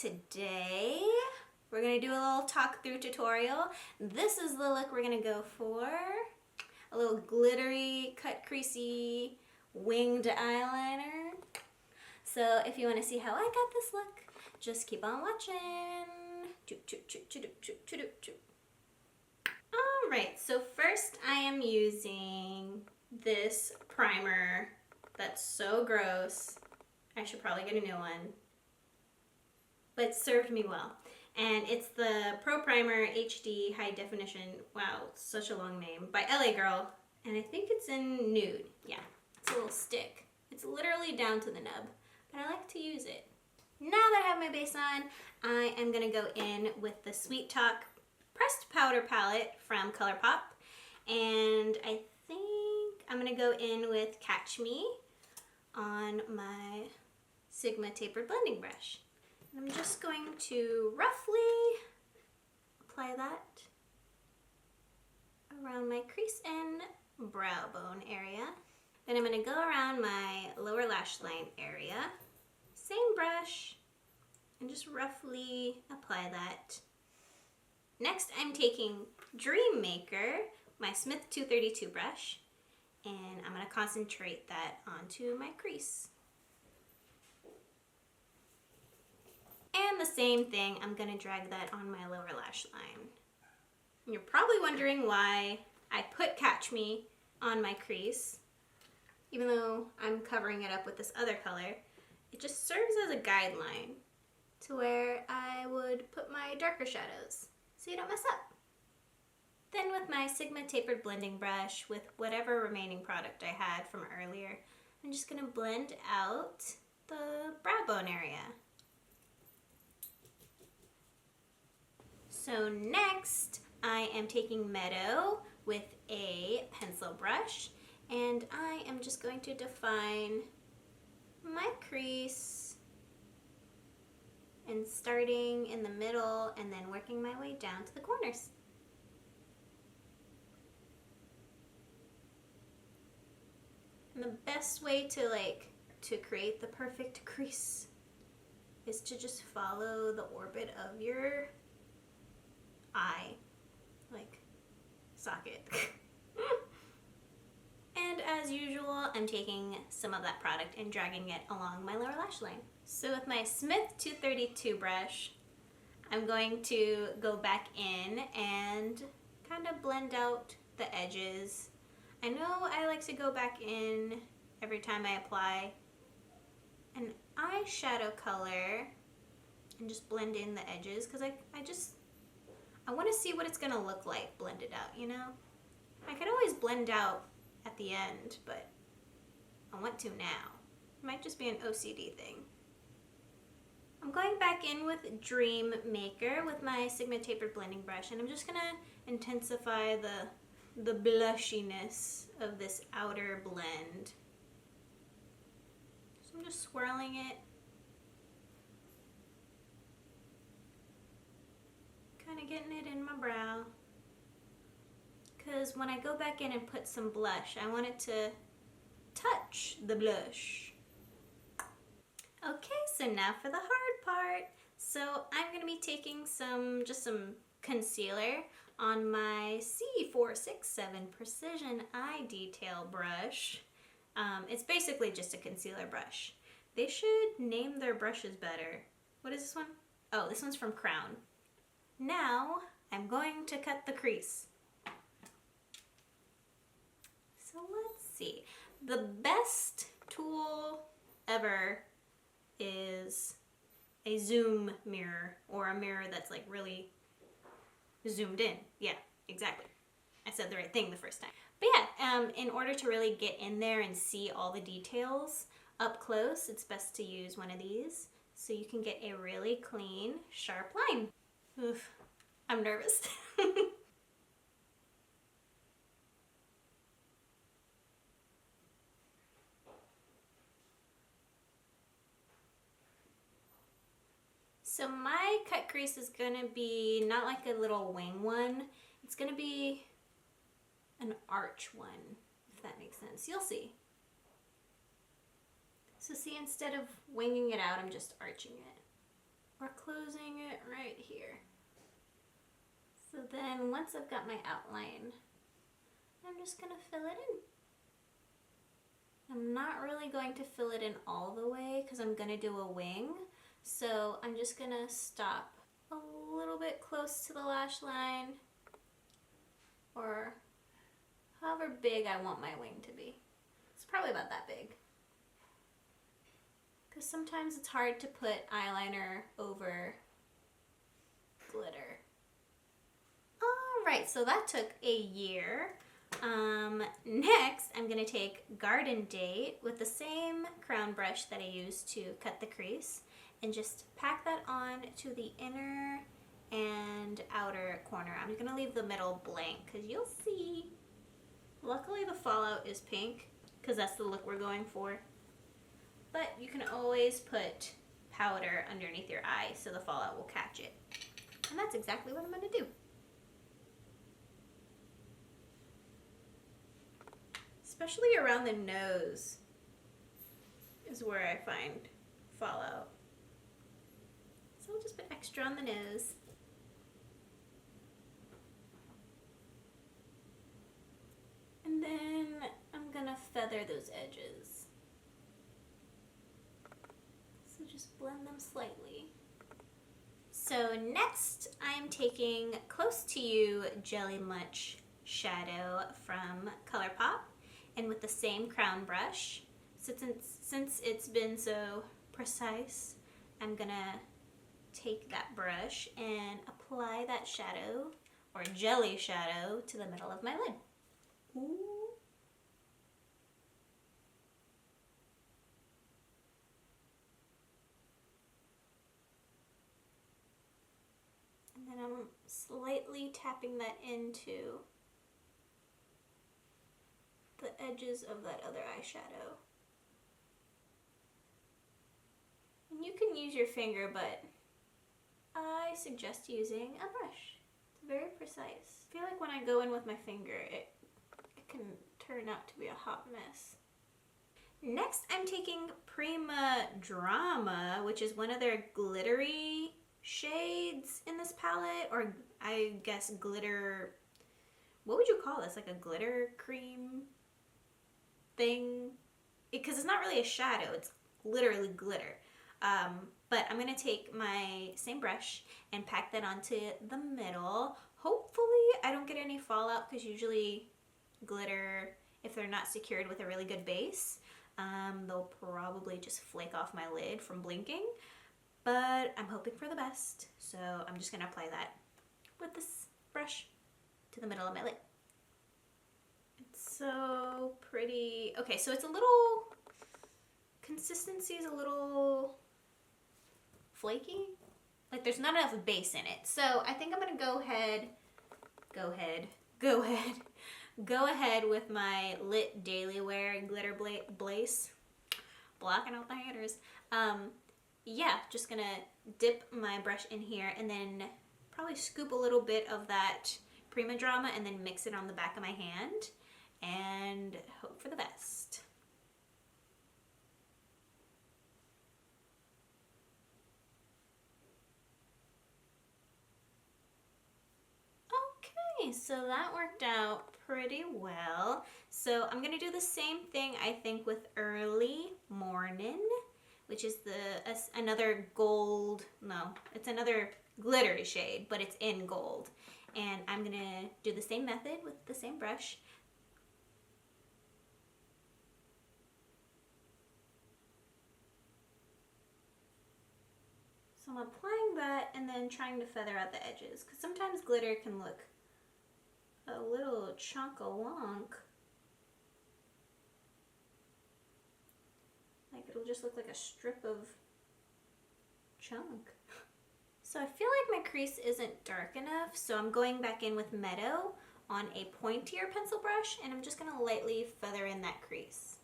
today we're gonna do a little talk through tutorial. This is the look we're gonna go for. A little glittery, cut creasy, winged eyeliner. So if you wanna see how I got this look, just keep on watching. Alright, so first I am using this primer that's so gross. I should probably get a new one. But it served me well. And it's the Pro Primer HD High Definition, wow, such a long name, by LA Girl. And I think it's in nude. Yeah, it's a little stick. It's literally down to the nub, but I like to use it. Now that I have my base on, I am gonna go in with the Sweet Talk Pressed Powder Palette from Colourpop. And I think I'm gonna go in with Catch Me on my Sigma Tapered blending brush. And I'm just going to roughly apply that around my crease and brow bone area. Then I'm going to go around my lower lash line area, same brush, and just roughly apply that. Next I'm taking Dream Maker, my Smith 232 brush, and I'm going to concentrate that onto my crease. And the same thing, I'm gonna drag that on my lower lash line. And you're probably wondering why I put Catch Me on my crease, even though I'm covering it up with this other color. It just serves as a guideline to where I would put my darker shadows so you don't mess up. Then with my Sigma Tapered blending brush with whatever remaining product I had from earlier, I'm just gonna blend out the brow bone area. So next, I am taking Meadow with a pencil brush, and I am just going to define my crease and starting in the middle and then working my way down to the corners. And the best way to create the perfect crease is to just follow the orbit of your eye, like socket. And as usual, I'm taking some of that product and dragging it along my lower lash line. So with my Smith 232 brush, I'm going to go back in and kind of blend out the edges. I know I like to go back in every time I apply an eyeshadow color and just blend in the edges, because I want to see what it's going to look like blended out, you know? I could always blend out at the end, but I want to now. It might just be an OCD thing. I'm going back in with Dream Maker with my Sigma Tapered blending brush, and I'm just going to intensify the blushiness of this outer blend. So I'm just swirling it. Kind of getting it in my brow, because when I go back in and put some blush, I want it to touch the blush. Okay, so now for the hard part. So I'm going to be taking just some concealer on my C467 Precision Eye Detail brush. It's basically just a concealer brush. They should name their brushes better. What is this one? Oh, this one's from Crown. Now, I'm going to cut the crease. So let's see. The best tool ever is a zoom mirror, or a mirror that's like really zoomed in. Yeah, exactly. I said the right thing the first time. But yeah, in order to really get in there and see all the details up close, it's best to use one of these so you can get a really clean, sharp line. Oof, I'm nervous. So my cut crease is gonna be not like a little wing one. It's gonna be an arch one, if that makes sense. You'll see. So see, instead of winging it out, I'm just arching it. or closing it right here. So then once I've got my outline, I'm just gonna fill it in. I'm not really going to fill it in all the way because I'm gonna do a wing. So I'm just gonna stop a little bit close to the lash line, or however big I want my wing to be. It's probably about that big. Because sometimes it's hard to put eyeliner over glitter. Alright, so that took a year. Next, I'm going to take Garden Date with the same crown brush that I used to cut the crease and just pack that on to the inner and outer corner. I'm going to leave the middle blank because you'll see. Luckily the fallout is pink because that's the look we're going for. But you can always put powder underneath your eye so the fallout will catch it. And that's exactly what I'm going to do. Especially around the nose is where I find fallout. So I'll just put extra on the nose. And then I'm gonna feather those edges. So just blend them slightly. So next I'm taking Close to You Jelly Much Shadow from Colourpop, and with the same crown brush, since it's been so precise, I'm gonna take that brush and apply that shadow, or jelly shadow, to the middle of my lid. Ooh. And then I'm slightly tapping that into the edges of that other eyeshadow. And you can use your finger, but I suggest using a brush. It's very precise. I feel like when I go in with my finger, it can turn out to be a hot mess. Next, I'm taking Prima Drama, which is one of their glittery shades in this palette, or I guess glitter, what would you call this? Like a glitter cream thing? Because it's not really a shadow, it's literally glitter. But I'm going to take my same brush and pack that onto the middle. Hopefully I don't get any fallout, because usually glitter, if they're not secured with a really good base, they'll probably just flake off my lid from blinking. But I'm hoping for the best, so I'm just going to apply that with this brush to the middle of my lid. It's so pretty. Okay, so it's a little, consistency is a little flaky. Like there's not enough base in it. So I think I'm going to go ahead with my Lit Daily Wear Glitter Blaze. Blocking out the haters. Yeah, just gonna dip my brush in here and then probably scoop a little bit of that Prima Drama and then mix it on the back of my hand and hope for the best. Okay, so that worked out pretty well. So I'm gonna do the same thing, I think, with Early Morning, which is another gold, no, it's another glittery shade, but it's in gold. And I'm gonna do the same method with the same brush. So I'm applying that and then trying to feather out the edges, because sometimes glitter can look a little chunk-a-wonk. Like it'll just look like a strip of chunk. So I feel like my crease isn't dark enough, so I'm going back in with Meadow on a pointier pencil brush, and I'm just going to lightly feather in that crease.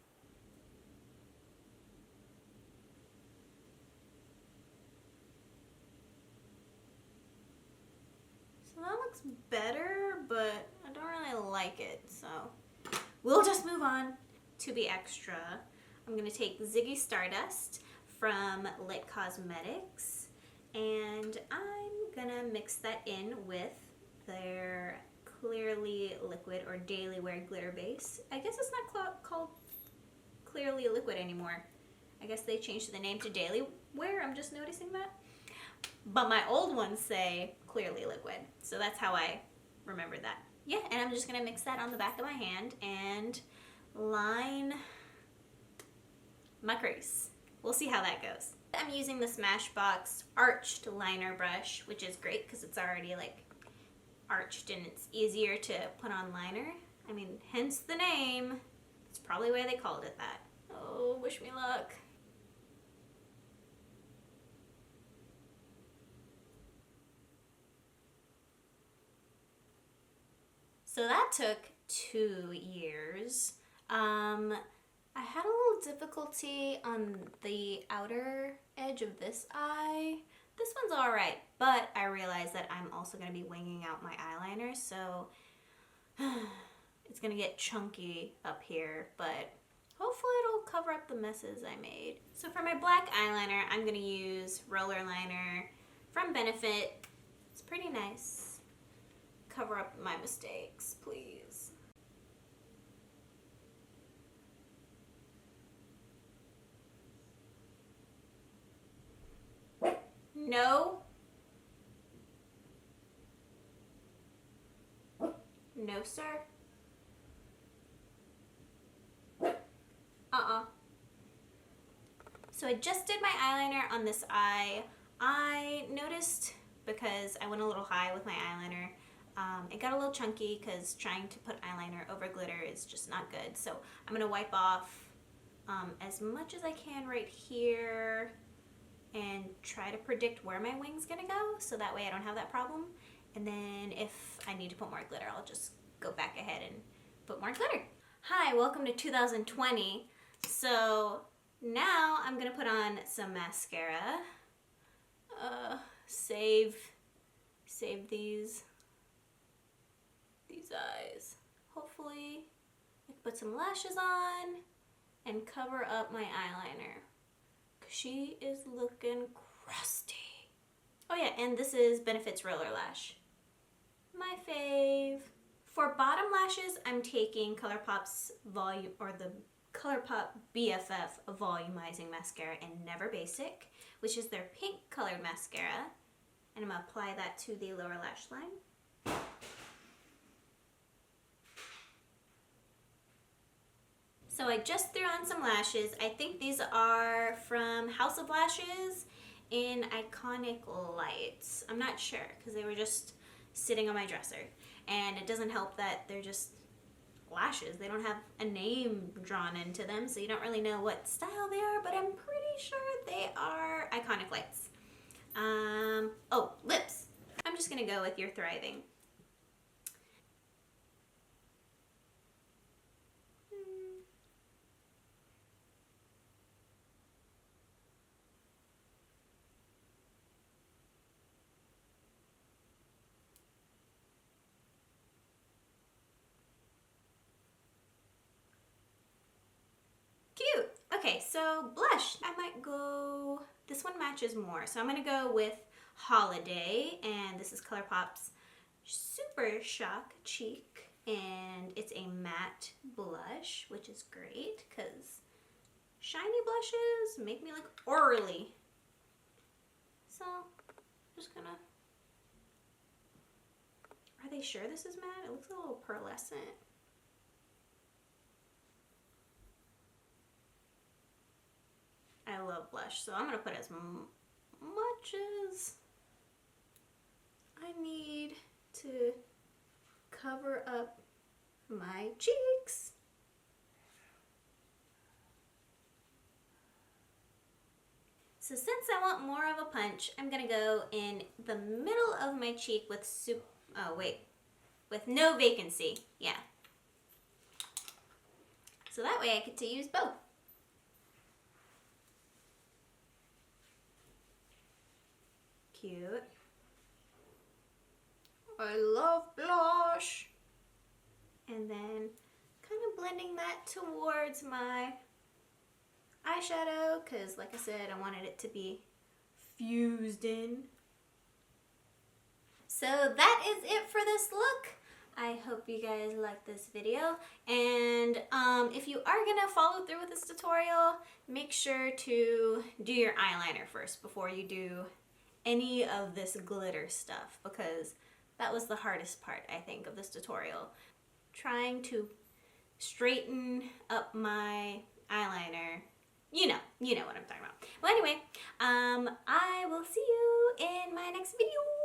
So that looks better, but I don't really like it, so we'll just move on. To be extra, I'm going to take Ziggy Stardust from Lit Cosmetics, And I'm gonna mix that in with their Clearly Liquid or Daily Wear Glitter Base. I guess it's not called Clearly Liquid anymore. I guess they changed the name to Daily Wear. I'm just noticing that. But my old ones say Clearly Liquid. So that's how I remembered that. Yeah, and I'm just gonna mix that on the back of my hand and line my crease. We'll see how that goes. I'm using the Smashbox arched liner brush, which is great because it's already like arched and it's easier to put on liner. I mean, hence the name. It's probably why they called it that. Oh, wish me luck. So that took 2 years. I had a little difficulty on the outer edge of this eye. This one's all right, but I realized that I'm also gonna be winging out my eyeliner, so it's gonna get chunky up here, but hopefully it'll cover up the messes I made. So for my black eyeliner, I'm gonna use Roller Liner from Benefit. It's pretty nice. Cover up my mistakes, please. No. No, sir. So I just did my eyeliner on this eye. I noticed, because I went a little high with my eyeliner, it got a little chunky because trying to put eyeliner over glitter is just not good. So I'm going to wipe off as much as I can right here and try to predict where my wing's going to go so that way I don't have that problem. And then if I need to put more glitter, I'll just go back ahead and put more glitter. Hi, welcome to 2020. So now I'm going to put on some mascara. Save these eyes. Hopefully I can put some lashes on and cover up my eyeliner. She is looking crusty. Oh yeah, and this is Benefit's Roller Lash. My fave. For bottom lashes, I'm taking Colourpop's volume, or the Colourpop BFF Volumizing Mascara in Never Basic, which is their pink colored mascara. And I'm gonna apply that to the lower lash line. So I just threw on some lashes. I think these are from House of Lashes in Iconic Lights. I'm not sure because they were just sitting on my dresser. And it doesn't help that they're just lashes. They don't have a name drawn into them, so you don't really know what style they are, but I'm pretty sure they are Iconic Lights. Oh, lips. I'm just gonna go with You're Thriving. Cute. Okay, so blush. I might go, this one matches more. So I'm gonna go with Holiday, and this is Colourpop's Supershock Cheek, and it's a matte blush, which is great because shiny blushes make me look orally. So I'm just gonna, are they sure this is matte? It looks a little pearlescent. I love blush, so I'm gonna put as much as I need to cover up my cheeks. So since I want more of a punch, I'm gonna go in the middle of my cheek with with no vacancy. Yeah. So that way I get to use both. Cute. I love blush. And then kind of blending that towards my eyeshadow because, like I said, I wanted it to be infused in. So that is it for this look. I hope you guys liked this video, and if you are gonna follow through with this tutorial, make sure to do your eyeliner first before you do any of this glitter stuff, because that was the hardest part, I think, of this tutorial. Trying to straighten up my eyeliner. You know what I'm talking about. Well, anyway, I will see you in my next video.